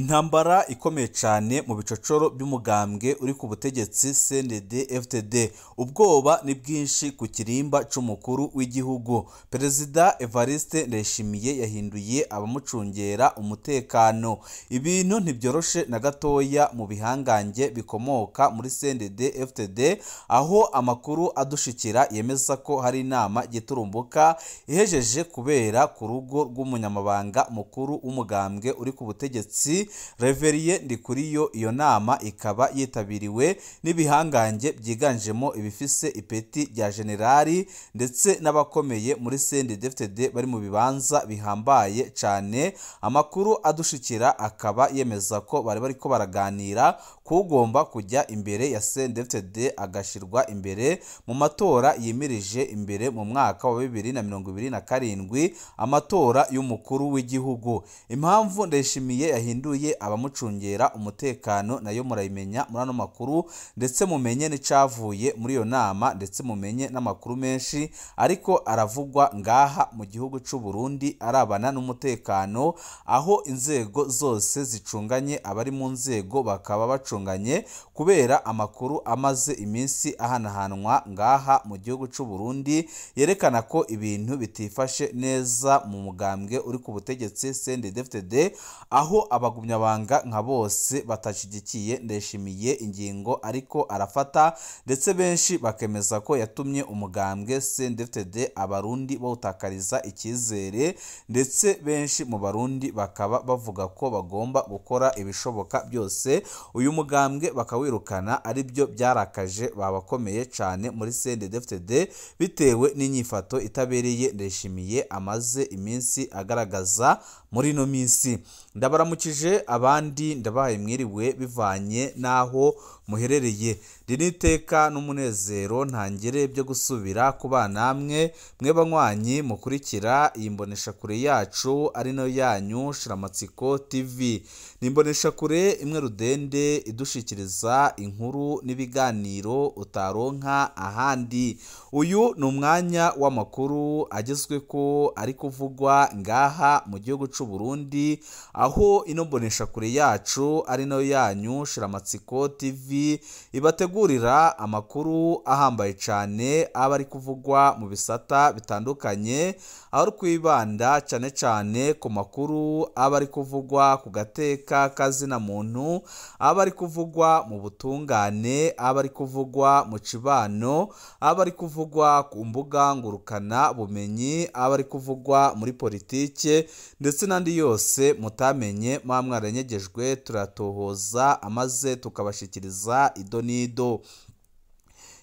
Intambara ikomeye cyane mu bicocoro by'umugambwe uri ku butegetsi CNDD-FDD. Ubwoba ni bwinshi ku kirimba c'umukuru w'igihugu. Perezida Evariste Ndayishimiye yahinduye abamucungera umutekano. Ibintu ntibyoroshe na gatoya mu bihangange bikomoka muri CNDD-FDD, aho amakuru adushikira yemeza ko hari inama giturumbuka ihejeje kubera ku rugo rw'umunyamabanga mukuru w'umugambwe uri ku butegetsi Reveriye Ndikuriyo. Iyo nama ikaba yitabiriwe n'ibihangange byiganjemo ibifise ipeti rya generali ndetse n'abakomeye muri CNDD-FDD bari mu bibanza bihambaye cyane. Amakuru adushikira akaba yemeza ko bariko baraganira kugomba kujya imbere ya CNDD-FDD agashirwa imbere mu matora yimirije imbere mu mwaka wa 2027 amatora y'umukuru w'igihugu. Impamvu Ndayishimiye yahinduye abamucungera umutekano nayo murayimenya muri ano makuru, ndetse mumenye n'icavuye muri iyo nama, ndetse mumenye n'amakuru menshi ariko aravugwa ngaha mu gihugu c'u Burundi arabana n'umutekano, aho inzego zose zicunganye abari mu nzego bakaba bacunganye kubera amakuru amaze iminsi ahanahanwa ngaha mu gihugu c'u Burundi yerekana ko ibintu bitifashe neza mu mugambwe uri ku butegetsi CNDD-FDD, aho abagumyabanga nka bose batashigikiye Ndayishimiye ingingo ariko arafata, ndetse benshi bakemeza ko yatumye umugambwe CNDD-FDD abarundi bawutakariza icyizere, ndetse benshi mu barundi bakaba bavuga ko bagomba gukora ibishoboka byose uyu mugambwe bakawirukana, ari byo byarakaje babakomeye cyane muri CNDD-FDD bitewe n'inyifato itabereye Ndayishimiye amaze iminsi agaragaza muri no minsi. Ndabaramukije abandi ndabaye mwiriwe bivanye naho muherereye. Diniteka n'umunezero ntangere byo gusubira kuba namwe mwe banywanyi mukurikira iyi mbonesha kure yacu ari no yanyu Shiramatsiko TV. Nimbonesha kure imwe rudende idushikiriza inkuru n'ibiganiro utaronka ahandi. Uyu ni umwanya w'amakuru agezwe ko ari kuvugwa ngaha mu gihugu c'u Burundi, aho ino mbonesha kure yacu ari no yanyu Shiramatsiko TV ibategurira amakuru ahambaye cyane aba ari kuvugwa mu bisata bitandukanye, aho kwibanda cyane cyane ku makuru aba ari kuvugwa ku gateka kazina muntu, aba ari kuvugwa mu butungane, aba ari kuvugwa mu cibano, aba ari kuvugwa ku mbuga ngurukana bumenyi, aba ari kuvugwa muri politike, ndetse n'andi yose mutamenye mwaranyegejwe turatohoza amaze tukabashikiriza ido nido.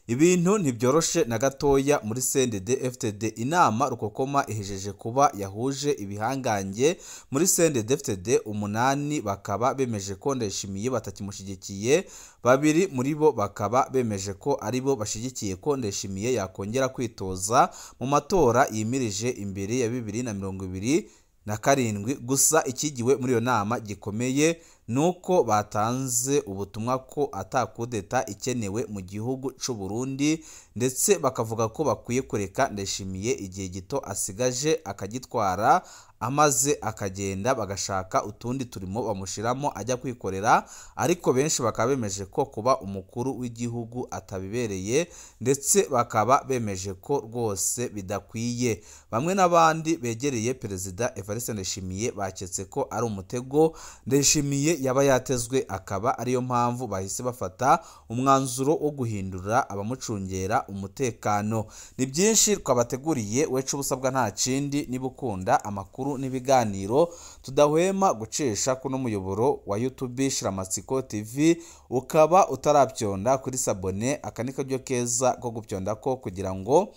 Ibintu ntibyoroshe na gatoya muri CNDD-FDD. Inama rukokoma ihejeje kuba yahuje ibihangange muri CNDD-FDD 8 bakaba bemeje ko Ndayishimiye batakimushigikiye, babiri muri bo bakaba bemeje ko aribo bashigikiye ko Ndayishimiye yakongera kwitoza mu matora yimirije imbere ya 2027. Gusa ikigiwe muri iyo nama gikomeye nuko batanze ubutumwa ko atakudeta ikenewe mu gihugu c'u Burundi, ndetse bakavuga ko bakwiye kureka Ndayishimiye igihe gito asigaje akagitwara, amaze akagenda bagashaka utundi turimo bamushiramo ajya kwikorera, ariko benshi bakaba bemeje ko kuba umukuru w'igihugu atabibereye, ndetse bakaba bemeje ko rwose bidakwiye. Bamwe n'abandi begereye Perezida Evariste Ndayishimiye baketse ko ari umutego Ndayishimiye yaba yatezwe, akaba ariyo mpamvu bahise bafata umwanzuro wo guhindura abamucungera umutekano. Ni byinshi twabateguriye, wecu ubusabwa nta kindi niba ukunda amakuru n'ibiganiro tudahwema gucisha kuno muyoboro wa YouTube Shiramatsiko TV, ukaba utarabyonda kuri sabone, akanika ryo keza ko gupyonda ko kugira ngo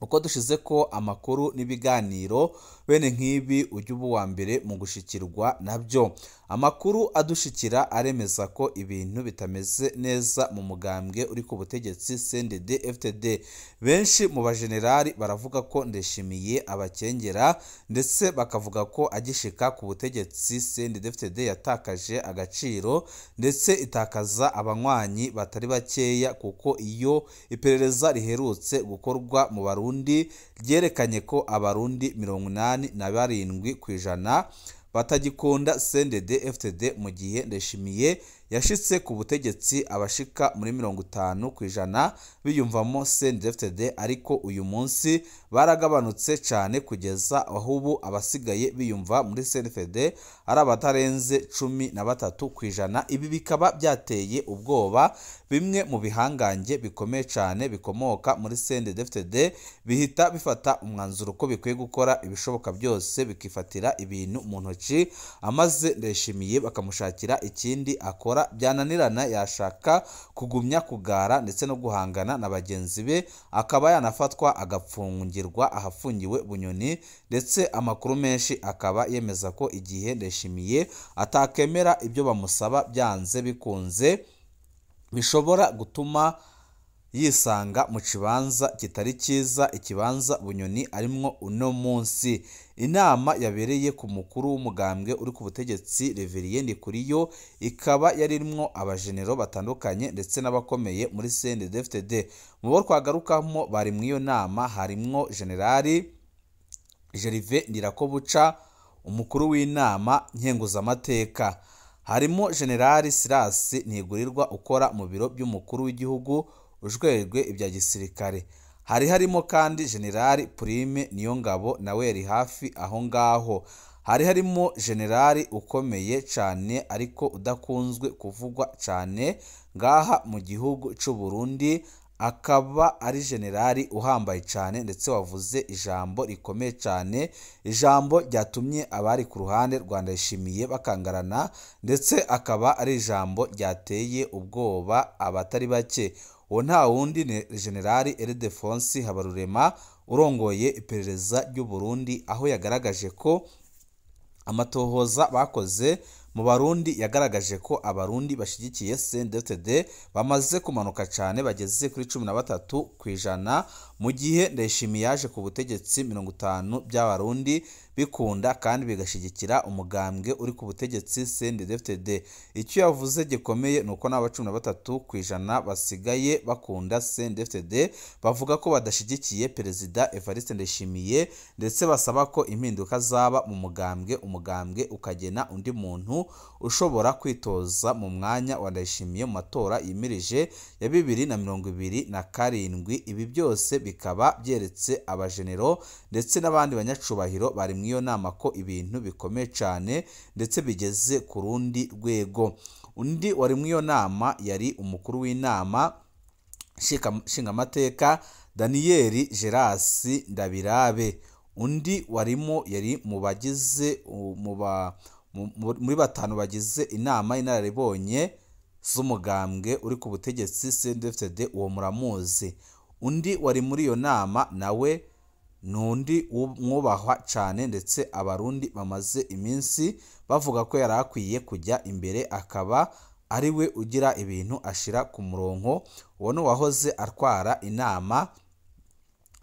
uko dushize ko amakuru n'ibiganiro bene nk'ibi ujye uba uwa mbere mu gushikirwa nabyo. Amakuru adushikira aremeza ko ibintu bitameze neza mu mugambwe uri ku butegetsi CNDD-FDD. Benshi mu bajenerali baravuga ko Ndayishimiye abakengera, ndetse bakavuga ko agishika ku butegetsi CNDD-FDD yatakaje agaciro, ndetse itakaza abanywanyi batari bakeya, kuko iyo iperereza riherutse gukorwa mu Barundi ryerekanye ko abarundi 87% batagikunda CNDD-FDD mu gihe Ndayishimiye yashitse ku butegetsi abashika muri 50% biyumvamo CNDD-FDD, ariko uyu munsi baragabanutse cyane kugeza aho ubu abasigaye biyumva muri CNDD ari abatarenze 13%. Ibi bikaba byateye ubwoba bimwe mu bihangange bikomeye cyane bikomoka muri CNDD-FDD, bihita bifata umwanzuro ko bikwiye gukora ibishoboka byose bikifatira ibintu mu ntoki, amaze Ndayishimiye bakamushakira ikindi akora, byananirana yashaka kugumya kugara ndetse no guhangana na bagenzi be, akaba yanafatwa agapfungirwa ahafungiwe Bunyoni, ndetse amakuru menshi akaba yemeza ko igihe Ndayishimiye atakemera ibyo bamusaba byanze bikunze bishobora gutuma yisanga mu kibanza kitari cyiza, ikibanza Bunyoni arimwo uno munsi. Inama yabereye ku mukuru w'umugambwe uri ku butegetsi Reverien Ndikuriyo ikaba yarimwo abajenero batandukanye ndetse n'abakomeye muri CNDD-FDD. Mu bo twagarukamo bari mu iyo nama harimwo Generali Gervais Ndirakobuca, umukuru w'inama nkenguzamateka, harimo Generali Silas Ntigurirwa ukora mu biro by'umukuru w'igihugu ujwejwe ibya gisirikare, harimo kandi Generali Prime Niyongabo nawe yari hafi aho ngaho, harimo Generali ukomeye cyane ariko udakunzwe kuvugwa cyane ngaha mu gihugu cy'u Burundi, akaba ari Generali uhambaye cyane ndetse wavuze ijambo rikomeye cyane, ijambo ryatumye abari ku ruhande rwa Ndayishimiye bakangarana, ndetse akaba ari ijambo ryateye ubwoba abatari bake. Uwo nta wundi ni Generali Ildefonsi Habarurema urongoye iperereza ry'u Burundi, aho yagaragaje ko amatohoza bakoze mu Barundi yagaragaje ko abarundi bashyigikiye CNDD-FDD bamaze kumanuka cyane bageze kuri 13%, mu gihe Ndayishimiye yaje ku butegetsi 50% by'abarundi bikunda kandi bigashyigikira umugambwe uri ku butegetsi CNDD-FDD. Icyo yavuze gikomeye nuko n'aba 13% basigaye bakunda CNDD-FDD bavuga ko badashyigikiye Perezida Evariste Ndayishimiye, ndetse basaba ko impinduka zaba mu umugambwe ukagena undi muntu ushobora kwitoza mu mwanya wa Ndayishimiye mu matora yimirije ya 2027. Ibi byose bikaba byeretse abajenero ndetse n'abandi banyacubahiro bari mu iyo nama ko ibintu bikomeye cyane ndetse bigeze ku rundi rwego. Undi wari mu iyo nama yari umukuru w'inama nshingamateka Daniel Geras Ndabirabe. Undi warimo yari mu bagize muri batanu bagize inama y'inararibonye z'umugambwe uri ku butegetsi CNDD-FDD, uwo muramuzi. Undi wari muri iyo nama nawe nundi mwubahwa cyane ndetse abarundi bamaze iminsi bavuga ko yari akwiye kujya imbere, akaba ari we ugira ibintu ashira ku murongo. Uwo ni wahoze atwara inama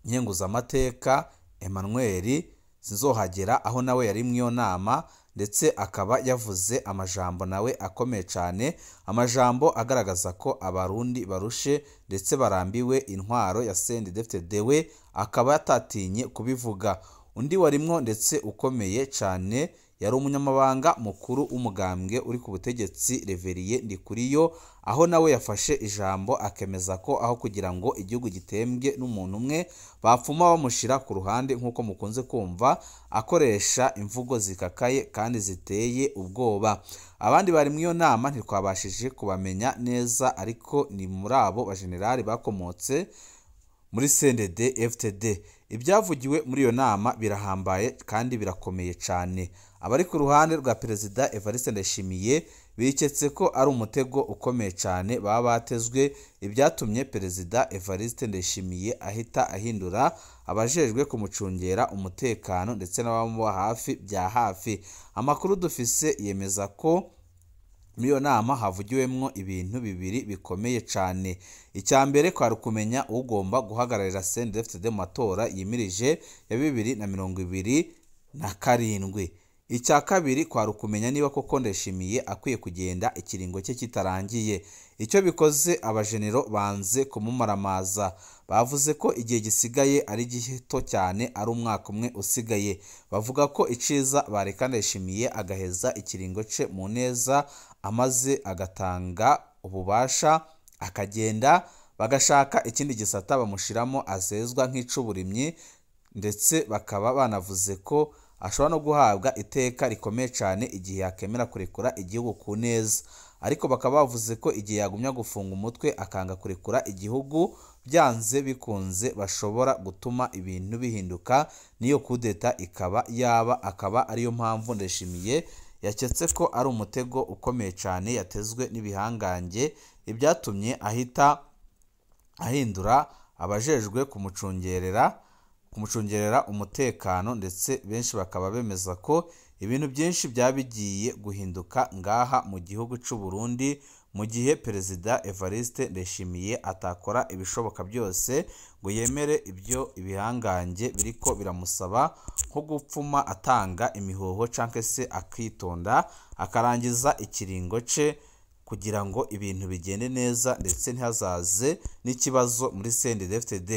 nkenguzamateka Emmanuel Sinzohagera, aho nawe yari mu iyo nama, ndetse akaba yavuze amajambo nawe akomeye cyane, amajambo agaragaza ko abarundi barushe ndetse barambiwe intwaro ya CNDD-FDD, we akaba yatatinye kubivuga. Undi warimwo ndetse ukomeye cyane yari umunyamabanga mukuru w'umugambwe uri ku butegetsi Reverien Ndikuriyo, aho nawe yafashe ijambo akemeza ko aho kugira ngo igihugu gitembwe n'umuntu umwe bapfuma bamushira ku ruhande, nk'uko mukunze kumva akoresha imvugo zikakaye kandi ziteye ubwoba. Abandi bari mu iyo nama ntitwabashije kubamenya neza, ariko ni muri abo bajenerali bakomotse muri CNDD-FDD. Ibyavugiwe muri iyo nama birahambaye kandi birakomeye cyane. Abari ku ruhande rwa Perezida Evariste Ndayishimiye biketse ko ari umutego ukomeye cyane baba batezwe, ibyatumye Perezida Evariste Ndayishimiye ahita ahindura abajejwe kumucungera umutekano ndetse n'abamuba hafi bya hafi. Amakuru dufise yemeza ko muri iyo nama havugiwemwo ibintu bibiri bikomeye cyane. Icya mbere kwari kumenya ugomba guhagararira CNDD-FDD mu matora yimirije ya 2027. icya kabiri kwari ukumenya niba koko Ndayishimiye akwiye kugenda ikiringo cye kitarangiye. Icyo bikoze abajenero banze kumumaramaza, bavuze ko igihe gisigaye ari gito cyane, ari umwaka umwe usigaye. Bavuga ko iciza bareka Ndayishimiye agaheza ikiringo cye mu neza, amaze agatanga ububasha akagenda, bagashaka ikindi gisata bamushiramo azezwa nk'icuburimyi, ndetse bakaba banavuze ko ashobora no guhabwa iteka rikomeye cyane igihe yakemera kurekura igihugu ku neza. Ariko bakaba bavuze ko igihe yagumya gufunga umutwe akanga kurekura igihugu, byanze bikunze bashobora gutuma ibintu bihinduka, n'iyo kudeta ikaba yaba. Akaba ariyo mpamvu Ndayishimiye yaketse ko ari umutego ukomeye cyane yatezwe n'ibihangange, ibyatumye ahita ahindura abajejwe kumucungerera umutekano, ndetse benshi bakaba bemeza ko ibintu byinshi byaba bigiye guhinduka ngaha mu gihugu cy'u Burundi, mu gihe Perezida Evariste Ndayishimiye atakora ibishoboka byose ngo yemere ibyo ibihangange biriko biramusaba, nko gupfuma atanga imihoho cyangwa se akitonda akarangiza ikiringo cye, kugira ngo ibintu bigende neza ndetse ntihazaze n'ikibazo muri CNDD-FDD.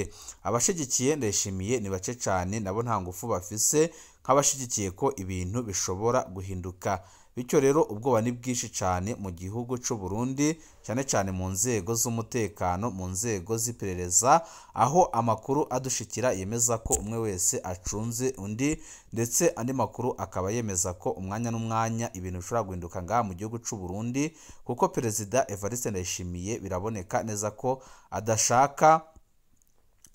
Abashigikiye Ndayishimiye ni bake cyane, nabo nta ngufu bafise nk'abashigikiye ko ibintu bishobora guhinduka. Bityo rero ubwoba ni bwinshi cyane mu gihugu cy'u Burundi, cyane cyane mu nzego z'umutekano, mu nzego z'iperereza, aho amakuru adushikira yemeza ko umwe wese acunze undi, ndetse andi makuru akaba yemeza ko umwanya n'umwanya ibintu bishobora guhinduka ngaha mu gihugu cy'u Burundi, kuko Perezida Evariste Ndayishimiye biraboneka neza ko adashaka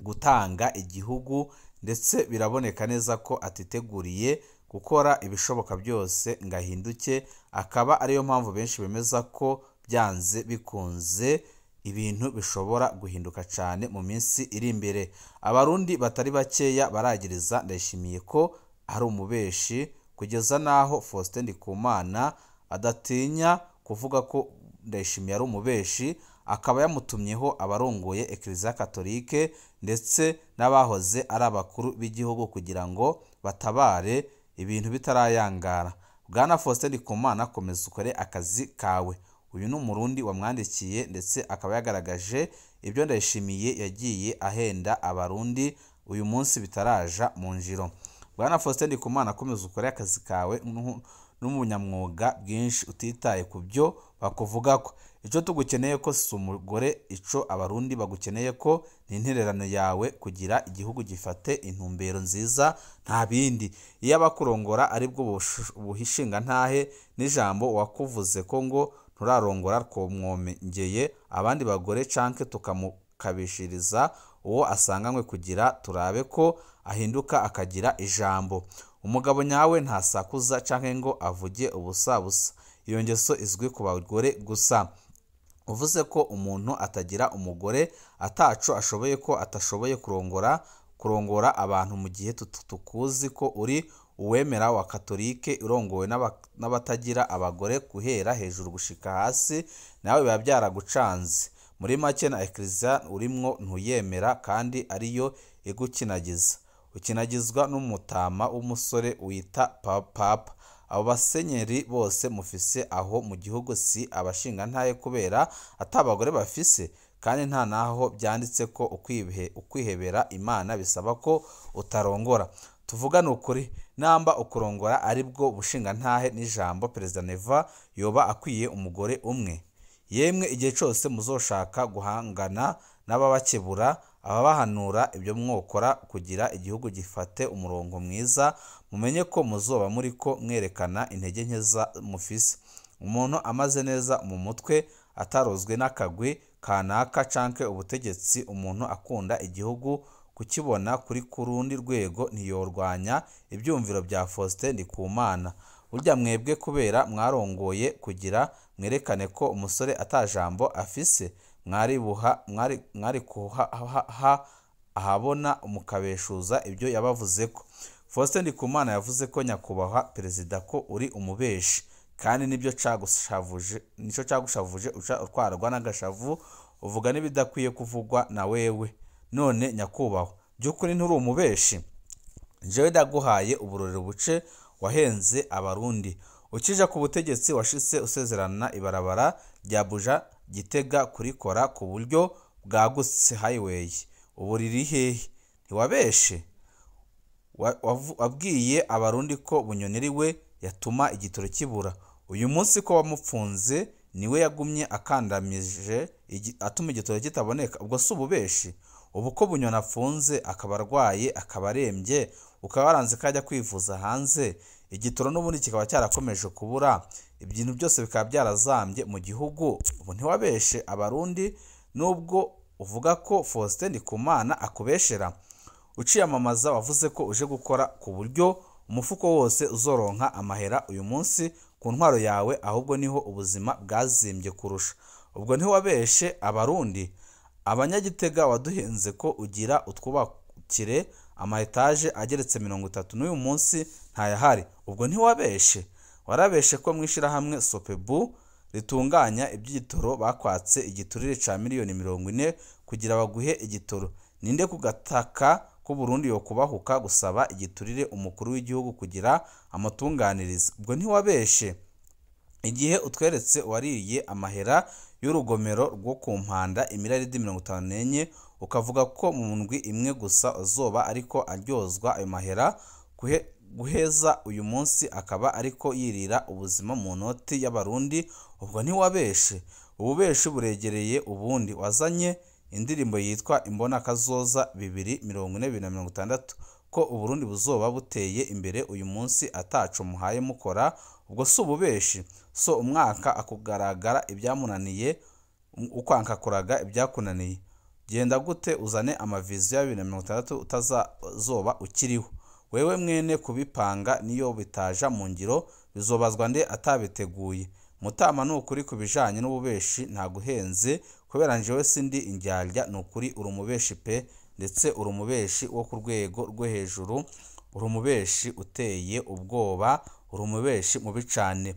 gutanga igihugu, ndetse biraboneka neza ko atiteguriye gukora ibishoboka byose ngo ahinduke. Akaba ariyo mpamvu benshi bemeza ko byanze bikunze ibintu bishobora guhinduka cyane mu minsi iri imbere. Abarundi batari bakeya baragiriza Ndayishimiye ko ari umubeshi, kugeza naho Faustin Ndikumana adatinya kuvuga ko Ndayishimiye ari umubeshi, akaba yamutumyeho abarongoye Eklezia Katolike ndetse n'abahoze ari abakuru b'igihugu kugira ngo batabare ibintu bitarayangara. Bwana Faustin Ndikumana, komeza ukore akazi kawe. Uyu ni umurundi wamwandikiye, ndetse akaba yagaragaje ibyo Ndayishimiye yagiye ahenda abarundi uyu munsi bitaraja mu njiro. Bwana Faustin Ndikumana, komeza ukore akazi kawe n'umunyamwuga bwinshi, utitaye ku byo bakuvuga ko. Icyo tugukeneye ko si umugore, icyo abarundi bagukeneye ko ni intererano yawe kugira igihugu gifate intumbero nziza, nta bindi. Iyo abakurongora aribwo buhishinga ntahe n'ijambo wakuvuze ko ngo nturarongora twomwongeye abandi bagore canke tukamukabishiriza uwo asanganywe kugira turabe ko ahinduka akagira ijambo. Umugabo nyawe ntasakuza canke ngo avuge ubusa. Iyo ngeso izwi ku bagore gusa. Uvuze ko umuntu atagira umugore ataco ashoboye, ko atashoboye kurongora abantu, mu gihe tukuzi ko uri uwemera wa Katolike urongowe n'abatagira abagore guhera hejuru gushika hasi, nawe biba byaragucanze. Muri make na Eklezia urimwo ntuyemera, kandi ariyo igukinagiza. Ukinagizwa n'umutama w'umusore wita papa. Abo basenyeri bose mufise aho mu gihugu si abashinga ntaye kubera atabagore bafise, kandi nta naho byanditse ko ukwihebera Imana bisaba ko utarongora. Tuvugane ukuri, namba ukurongora aribwo bushinga ntahe n'ijambo, Perezida Neva yoba akwiye umugore umwe. Yemwe igihe cyose muzoshaka guhangana n'ababakebura, ababahanura ibyo mwokora kugira igihugu gifate umurongo mwiza, mumenye ko muzoba muri ko mwerekana intege nke mufise. Umuntu amaze neza mu mutwe, atarozwe n'akagwi kanaka canke ubutegetsi, umuntu akunda igihugu kukibona kuri kurundi rwego, ntiyorwanya ibyumviro bya Faustin Ndikumana. Burya mwebwe kubera mwarongoye kugira mwerekane ko umusore atajambo afise, mwari kuha ahabona mukabeshuza ibyo yabavuzeko. Faustin Ndikumana yavuze ko nyakubahwa Perezida ko uri umubeshi, kandi nibyo cagushavuje uca utwarwa n'agashavu, uvuga n'ibidakwiye kuvugwa na wewe. None nyakubahwa, by'ukuri nturi umubeshi? Jewe ndaguhaye uburorero buce wahenze abarundi. Ukija ku butegetsi washitse usezerana ibarabara rya Buja Gitega kurikora ku buryo bwagutse highway. Ubu riri hehe? Ntiwabeshe? Wabwiye abarundi ko Bunyoni ari we yatuma igitoro kibura. Uyu munsi ko wamupfunze niwe yagumye akandamije atuma igitoro kitaboneka. Ubwo si ububeshi? Ubu ko Bunyoni afunze akaba arwaye akaba arembye ukaba waranze kajya kwivuza hanze, igitoro n'ubundi kikaba cyarakomeje kubura, ibintu byose bikaba byarazambye mu gihugu. Ubu ntiwabeshe abarundi nubwo uvuga ko Faustin Ndikumana akubeshera? Uciyamamaza wavuze ko uje gukora ku buryo umufuko wose uzoronka amahera uyu munsi ku ntwaro yawe, ahubwo niho ubuzima bwazimbye kurusha. Ubwo ntiwabeshe abarundi? Abanyagitega waduhenze ko ugira utwubakire amaetaje ageretse 30 n'uyu munsi ntayahari. Ubwo ntiwabeshe? Warabeshe ko mwishirahamwe Sopebu ritunganya iby'igitoro bakwatse igiturire ca miliyoni 40 kugira baguhe igitoro. Ninde kugataka ko Burundi yo kubahuka gusaba igiturire umukuru w'igihugu kugira amatunganiriza? Ubwo ntiwabeshe? Igihe utweretse waririye amahera y'urugomero rwo ku Mpanda imiraridi 54 ukavuga ko mu ndwi imwe gusa azoba ariko aryozwa ayo mahera, guheza uyu munsi akaba ariko yirira ubuzima mu noti y'abarundi. Ubwo ntiwabeshe? Ububeshi buregereye ubundi. Wazanye indirimbo yitwa Imbona Kazoza 2040-2060 ko Uburundi buzoba buteye imbere uyu munsi ataco muhaye mukora. Ubwo si ububeshi? So umwaka akugaragara ibyamunaniye ukwanka kuraga ibyakunaniye. Genda gute uzane amaviziyo ya 2060 utazoba ukiriho? Wewe mwene kubipanga niyo bitaja mu ngiro bizobazwa nde atabiteguye? Mutama n'ukuri kubijanye n'ububeshi ntaguhenze kubera njewe sindi indyarya, n'ukuri urumubeshi pe, ndetse urumubeshi wo ku rwego rwo hejuru, urumubeshi uteye ubwoba, urumubeshi mubi cane.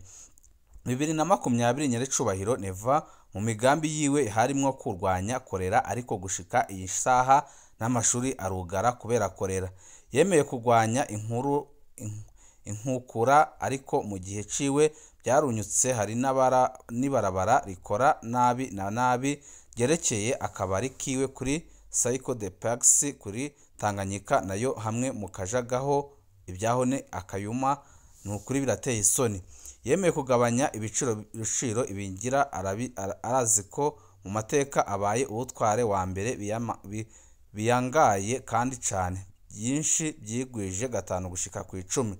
2020 Nyerecubahiro Neva mu migambi yiwe harimwo kurwanya korera, ariko gushika iyi saha n'amashuri arugara kubera korera. Yemeye kurwanya inkukura ariko mu gihe ciwe byarunyutse hari n'ibarabara rikora nabi na nabi gerekeye akabari kiwe kuri Psycho de Pax kuri Tanganyika nayo hamwe mu kajagaho ibyahone akayuma, n'ukuri birateye isoni. Yemeye kugabanya ibiciro ibingira arazi ko mu mateka abaye ubutware wa mbere biyangaye kandi cane byinshi byigwije 5 gushika ku 10.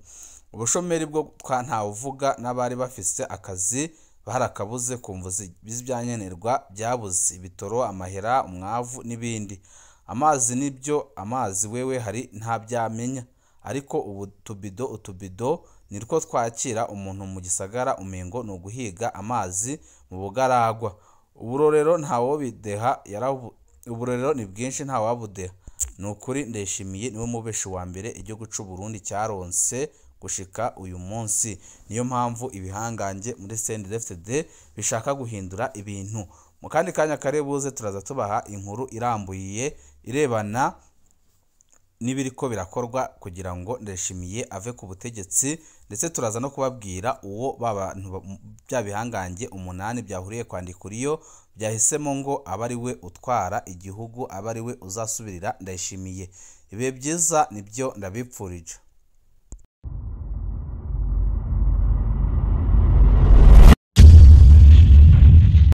Ubushomeri bwo ntawuvuga n'abari bafise akazi barakabuze kumvuzi bizibyanyenerwa byabuze ibitoro, amahera, umwavu n'ibindi. Amazi nibyo amazi wewe hari nta byamenya, ariko ubu utubido niriko twakira umuntu mu gisagara umengo no guhiga amazi mu bugaragwa. Uburorero ntawo bideha uburorero ni bwinshi ntawabudeha. Nukuri Ndayishimiye niwe mubeshi wa mbere igihugu c'u Burundi cyaronse gushika uyu munsi. Niyo mpamvu ibihangange muri CNDD-FDD bishaka guhindura ibintu. Mu kandi kanya karebuze turaza tubaha inkuru irambuye irebana n'ibiriko birakorwa kugira ngo Ndayishimiye ave ku butegetsi, ndetse turaza no kubabwira uwo babantu bya bihangange 8 byahuriye kwandikuriyo byahisemo ngo abari we utwara igihugu, abari we uzasubirira Ndayishimiye. Ibe byiza nibyo ndabipfurije.